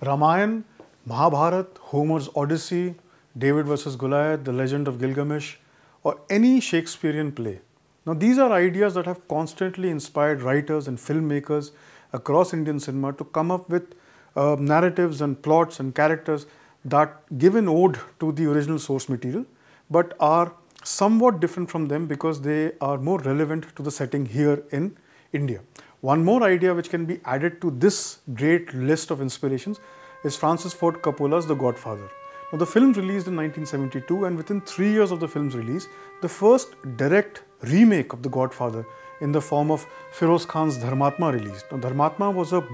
Ramayana, Mahabharata, Homer's Odyssey, David versus Goliath, The Legend of Gilgamesh, or any Shakespearean play. Now, these are ideas that have constantly inspired writers and filmmakers across Indian cinema to come up with narratives and plots and characters that give an ode to the original source material, but are somewhat different from them because they are more relevant to the setting here in India. One more idea which can be added to this great list of inspirations is Francis Ford Coppola's The Godfather. Now, the film released in 1972, and within 3 years of the film's release, the first direct remake of The Godfather in the form of Feroz Khan's Dharmatma released. Now, Dharmatma was a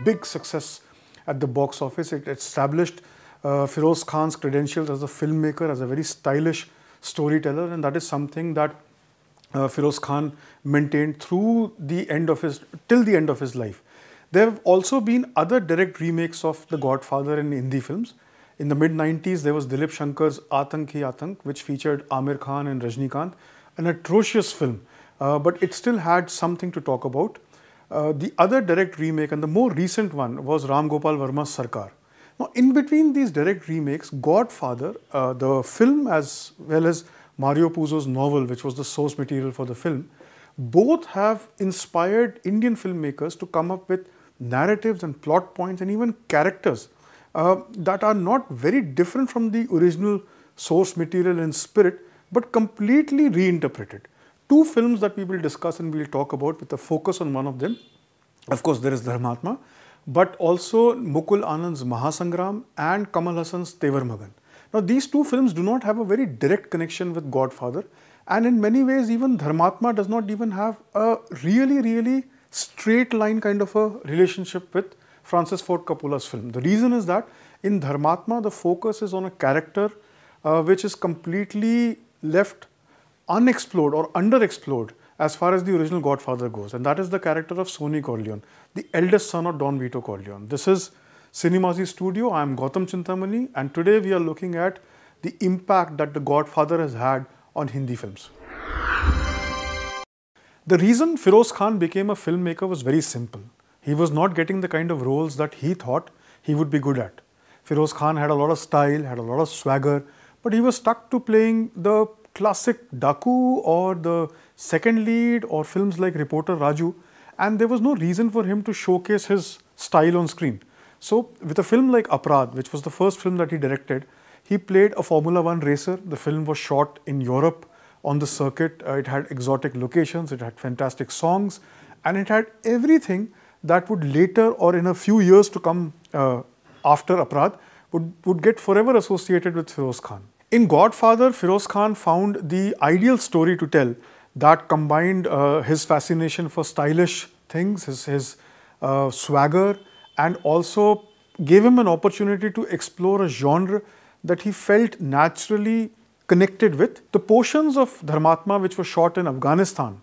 big success at the box office. It established Feroz Khan's credentials as a filmmaker, as a very stylish storyteller, and that is something that Feroz Khan maintained till the end of his life. There have also been other direct remakes of The Godfather in Hindi films. In the mid-90s, there was Dilip Shankar's Aatank Hi Aatank, which featured Aamir Khan and Rajnikant, an atrocious film, but it still had something to talk about. The other direct remake, and the more recent one, was Ram Gopal Varma's Sarkar. Now, in between these direct remakes, Godfather, the film, as well as Mario Puzo's novel, which was the source material for the film, both have inspired Indian filmmakers to come up with narratives and plot points and even characters that are not very different from the original source material in spirit, but completely reinterpreted. Two films that we will discuss and we will talk about with a focus on one of them. Of course, there is Dharmatma, but also Mukul Anand's Mahasangram and Kamal Hassan's Tevar Magan. Now, these two films do not have a very direct connection with Godfather, and in many ways, even Dharmatma does not even have a really straight line kind of a relationship with Francis Ford Coppola's film. The reason is that in Dharmatma, the focus is on a character which is completely left unexplored or underexplored as far as the original Godfather goes, and that is the character of Sonny Corleone, the eldest son of Don Vito Corleone. This is Cinemazi Studio. I am Gautam Chintamani, and today we are looking at the impact that The Godfather has had on Hindi films. The reason Feroz Khan became a filmmaker was very simple. He was not getting the kind of roles that he thought he would be good at. Feroz Khan had a lot of style, had a lot of swagger, but he was stuck to playing the classic Daku or the second lead or films like Reporter Raju, and there was no reason for him to showcase his style on screen. So, with a film like Aparadh, which was the first film that he directed, he played a Formula One racer. The film was shot in Europe on the circuit. It had exotic locations, it had fantastic songs, and it had everything that would later or in a few years to come after Aparadh would get forever associated with Feroz Khan. In Godfather, Feroz Khan found the ideal story to tell that combined his fascination for stylish things, his swagger, and also gave him an opportunity to explore a genre that he felt naturally connected with. The portions of Dharmatma which were shot in Afghanistan,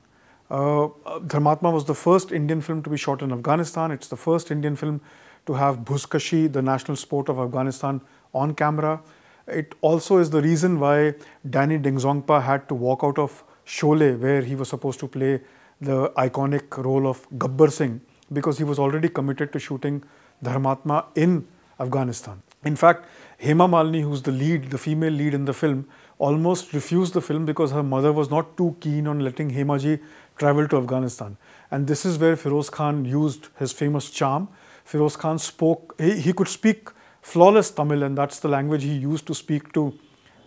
Dharmatma was the first Indian film to be shot in Afghanistan. It's the first Indian film to have Bhuzkashi, the national sport of Afghanistan, on camera. It also is the reason why Danny Dengzongpa had to walk out of Sholay, where he was supposed to play the iconic role of Gabbar Singh, because he was already committed to shooting Dharmatma in Afghanistan. In fact, Hema Malini, who's the lead, the female lead in the film, almost refused the film because her mother was not too keen on letting Hema ji travel to Afghanistan. And this is where Feroz Khan used his famous charm. Feroz Khan spoke, he could speak flawless Tamil, and that's the language he used to speak to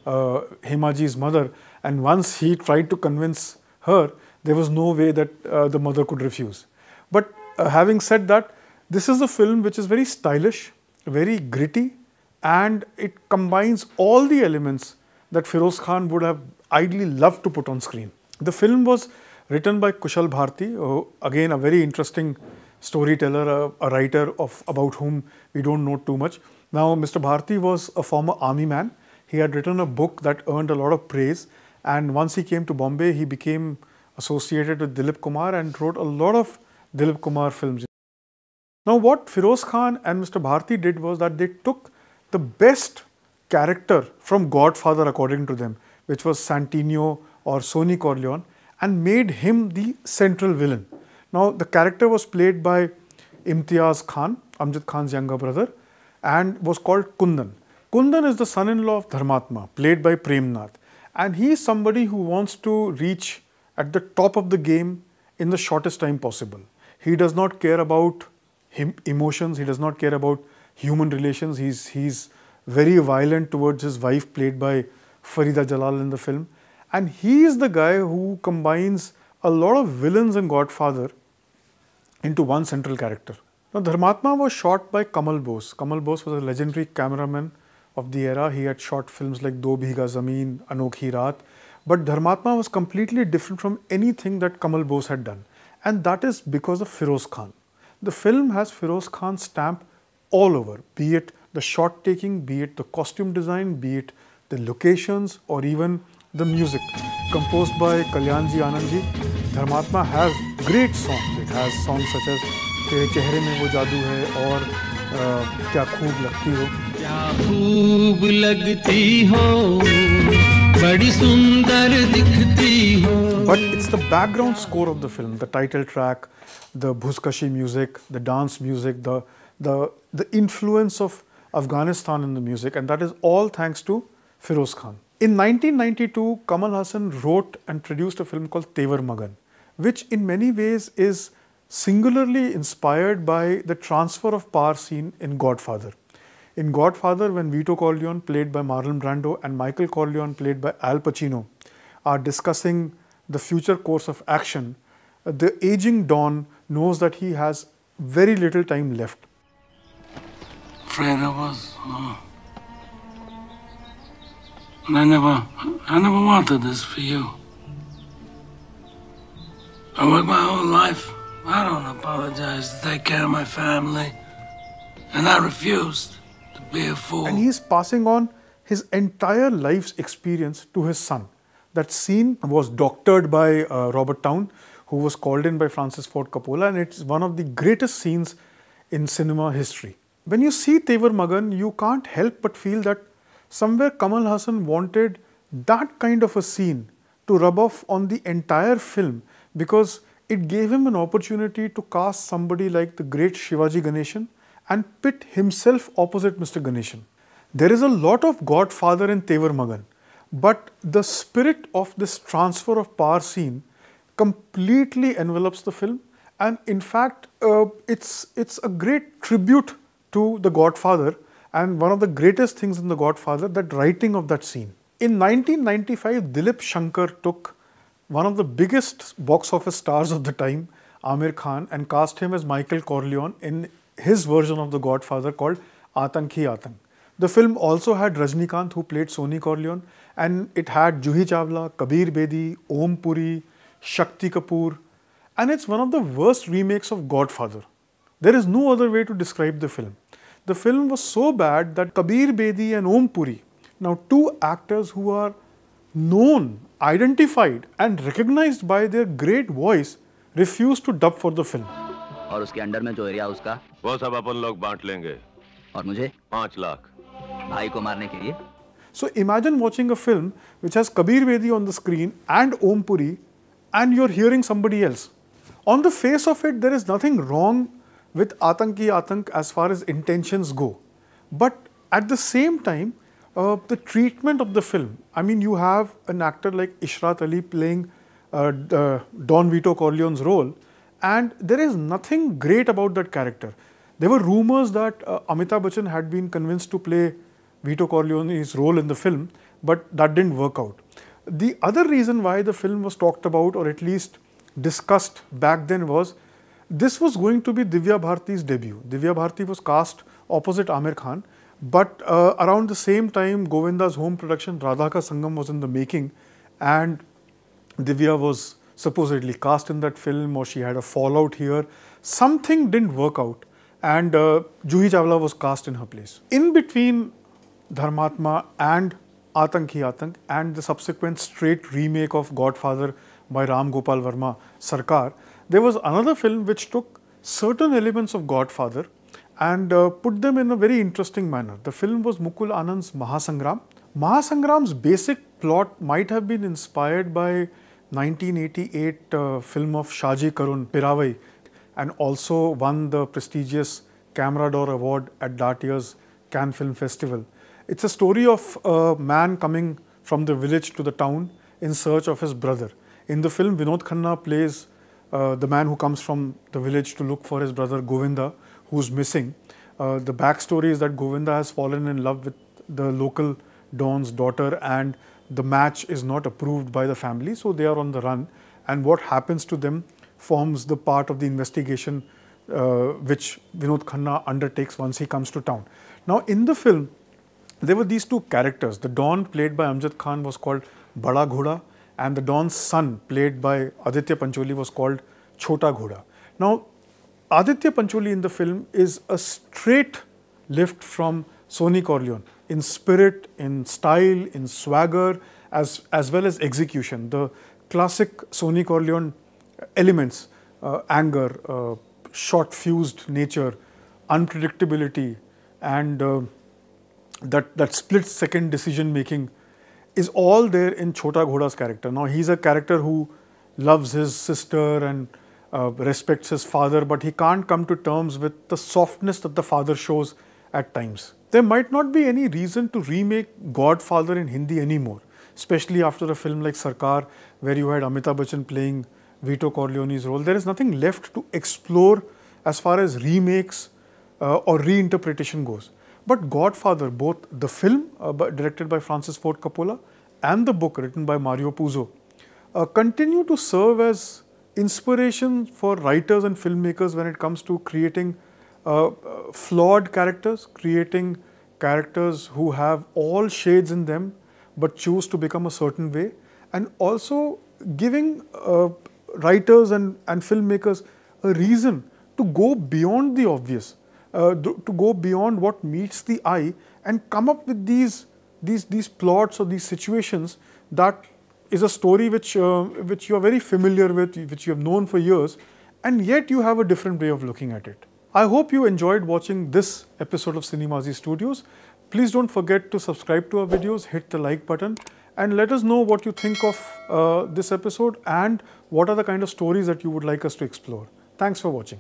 Hema ji's mother. And once he tried to convince her, there was no way that the mother could refuse. But having said that, this is a film which is very stylish, very gritty, and it combines all the elements that Feroz Khan would have ideally loved to put on screen. The film was written by Kushal Bharti, again a very interesting storyteller, a writer about whom we don't know too much. Now, Mr. Bharti was a former army man. He had written a book that earned a lot of praise, and once he came to Bombay, he became associated with Dilip Kumar and wrote a lot of Dilip Kumar films. Now, what Feroz Khan and Mr. Bharti did was that they took the best character from Godfather, according to them, which was Santino or Sonny Corleone, and made him the central villain. Now, the character was played by Imtiaz Khan, Amjad Khan's younger brother. and was called Kundan. Kundan is the son-in-law of Dharmatma, played by Premnath, and he is somebody who wants to reach at the top of the game in the shortest time possible. He does not care about emotions, he does not care about human relations. He's very violent towards his wife, played by Farida Jalal in the film, and he is the guy who combines a lot of villains in Godfather into one central character. Now, Dharmatma was shot by Kamal Bose. Kamal Bose was a legendary cameraman of the era. He had shot films like Do Bhiga Zameen, Anokhi Raat. But Dharmatma was completely different from anything that Kamal Bose had done. And that is because of Feroz Khan. The film has Feroz Khan's stamp all over, be it the shot taking, be it the costume design, be it the locations, or even the music. Composed by Kalyanji Anandji, Dharmatma has great songs. It has songs such as तेरे चेहरे में वो जादू है और क्या खूब लगती हो, क्या खूब लगती हो, बड़ी सुंदर दिखती हो. But it's the background score of the film, the title track, the bhuzkashi music, the dance music, the influence of Afghanistan in the music, and that is all thanks to Feroz Khan. In 1992, Kamal Haasan wrote and produced a film called Tevar Magan, which in many ways is singularly inspired by the transfer of power scene in Godfather. In Godfather, when Vito Corleone, played by Marlon Brando, and Michael Corleone, played by Al Pacino, are discussing the future course of action, the aging Don knows that he has very little time left. Afraid I was. I never wanted this for you. I worked my whole life. I don't apologize to take care of my family. And I refused to be a fool. And he's passing on his entire life's experience to his son. That scene was doctored by Robert Towne, who was called in by Francis Ford Coppola, and it's one of the greatest scenes in cinema history. When you see Tevar Magan, you can't help but feel that somewhere Kamal Haasan wanted that kind of a scene to rub off on the entire film, because it gave him an opportunity to cast somebody like the great Shivaji Ganeshan and pit himself opposite Mr. Ganeshan. There is a lot of Godfather in Tevar Magan, but the spirit of this transfer of power scene completely envelops the film, and in fact it's a great tribute to The Godfather, and one of the greatest things in The Godfather, that writing of that scene. In 1995, Dilip Shankar took one of the biggest box office stars of the time, Aamir Khan, and cast him as Michael Corleone in his version of The Godfather called Aatank Hi Aatank. The film also had Rajnikant, who played Sonny Corleone, and it had Juhi Chawla, Kabir Bedi, Om Puri, Shakti Kapoor, and it's one of the worst remakes of Godfather. There is no other way to describe the film. The film was so bad that Kabir Bedi and Om Puri, now two actors who are known, identified and recognized by their great voice, refused to dub for the film. और उसके under में जो area उसका वो सब अपन लोग बांट लेंगे. और मुझे 5 लाख भाई को मारने के लिए. So imagine watching a film which has Kabir Bedi on the screen and Om Puri, and you're hearing somebody else. On the face of it, there is nothing wrong with Aatank Hi Aatank as far as intentions go. But at the same time, the treatment of the film, I mean, you have an actor like Ishrat Ali playing Don Vito Corleone's role, and there is nothing great about that character. There were rumors that Amitabh Bachchan had been convinced to play Vito Corleone's role in the film, but that didn't work out. The other reason why the film was talked about, or at least discussed back then, was this was going to be Divya Bharti's debut. Divya Bharti was cast opposite Aamir Khan, but around the same time, Govinda's home production Radha Ka Sangam was in the making, and Divya was supposedly cast in that film, or she had a fallout here. Something didn't work out, and Juhi Chawla was cast in her place. In between Dharmatma and Aatank Hi Aatank and the subsequent straight remake of Godfather by Ram Gopal Verma, Sarkar, there was another film which took certain elements of Godfather and put them in a very interesting manner. The film was Mukul Anand's Mahasangram. Mahasangram's basic plot might have been inspired by 1988 film of Shaji Karun, Piravai, and also won the prestigious Camera d'Or Award at that year's Cannes Film Festival. It's a story of a man coming from the village to the town in search of his brother. In the film, Vinod Khanna plays the man who comes from the village to look for his brother Govinda, who's missing. The backstory is that Govinda has fallen in love with the local Don's daughter, and the match is not approved by the family, so they are on the run. And what happens to them forms the part of the investigation which Vinod Khanna undertakes once he comes to town. Now, in the film, there were these two characters. The Don, played by Amjad Khan, was called Bada Ghoda, and the Don's son, played by Aditya Pancholi, was called Chota Ghoda. Now, Aditya Pancholi in the film is a straight lift from Sonny Corleone in spirit, in style, in swagger, as well as execution. The classic Sonny Corleone elements, anger, short-fused nature, unpredictability, and that split-second decision-making is all there in Chota Ghoda's character. Now, he's a character who loves his sister and respects his father, but he can't come to terms with the softness that the father shows at times. There might not be any reason to remake Godfather in Hindi anymore, especially after a film like Sarkar, where you had Amitabh Bachchan playing Vito Corleone's role. There is nothing left to explore as far as remakes or reinterpretation goes. But Godfather, both the film directed by Francis Ford Coppola and the book written by Mario Puzo, continue to serve as inspiration for writers and filmmakers when it comes to creating flawed characters, creating characters who have all shades in them but choose to become a certain way, and also giving writers and filmmakers a reason to go beyond the obvious, to go beyond what meets the eye and come up with these plots or these situations that is a story which you are very familiar with, which you have known for years, and yet you have a different way of looking at it. I hope you enjoyed watching this episode of Cinemazi Studios. Please don't forget to subscribe to our videos, hit the like button, and let us know what you think of this episode and what are the kind of stories that you would like us to explore. Thanks for watching.